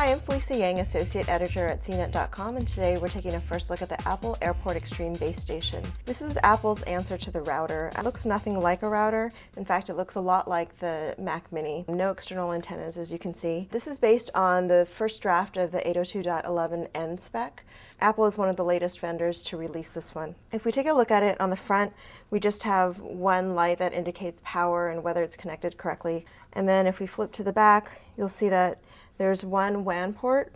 Hi, I'm Felicia Yang, Associate Editor at CNET.com, and today we're taking a first look at the Apple AirPort Extreme Base Station. This is Apple's answer to the router. It looks nothing like a router. In fact, it looks a lot like the Mac Mini. No external antennas, as you can see. This is based on the first draft of the 802.11n spec. Apple is one of the latest vendors to release this one. If we take a look at it on the front, we just have one light that indicates power and whether it's connected correctly. And then if we flip to the back, you'll see that there's one WAN port,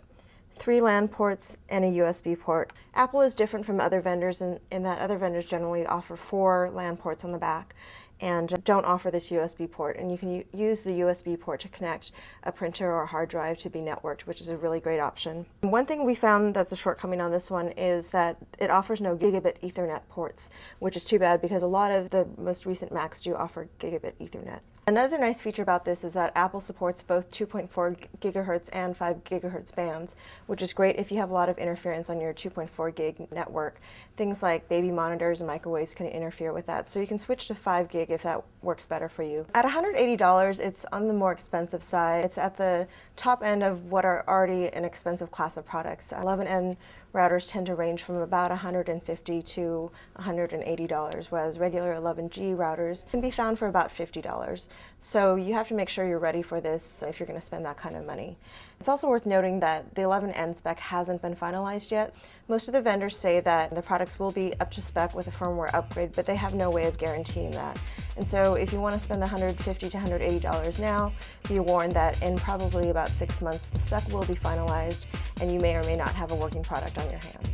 3 LAN ports, and a USB port. Apple is different from other vendors in that other vendors generally offer 4 LAN ports on the back and don't offer this USB port. And you can use the USB port to connect a printer or a hard drive to be networked, which is a really great option. And one thing we found that's a shortcoming on this one is that it offers no gigabit Ethernet ports, which is too bad because a lot of the most recent Macs do offer gigabit Ethernet. Another nice feature about this is that Apple supports both 2.4 gigahertz and 5 gigahertz bands, which is great if you have a lot of interference on your 2.4 gig network. Things like baby monitors and microwaves can interfere with that, so you can switch to 5 gig if that works better for you. At $180, it's on the more expensive side. It's at the top end of what are already an expensive class of products. 11n routers tend to range from about $150 to $180, whereas regular 11G routers can be found for about $50. So you have to make sure you're ready for this if you're going to spend that kind of money. It's also worth noting that the 11n spec hasn't been finalized yet. Most of the vendors say that the products will be up to spec with a firmware upgrade, but they have no way of guaranteeing that. And so if you want to spend the $150 to $180 now, be warned that in probably about 6 months the spec will be finalized and you may or may not have a working product on your hands.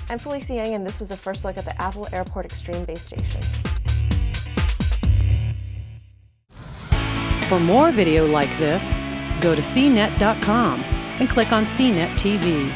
I'm Felicia Yang, and this was a first look at the Apple AirPort Extreme Base Station. For more video like this, go to CNET.com and click on CNET TV.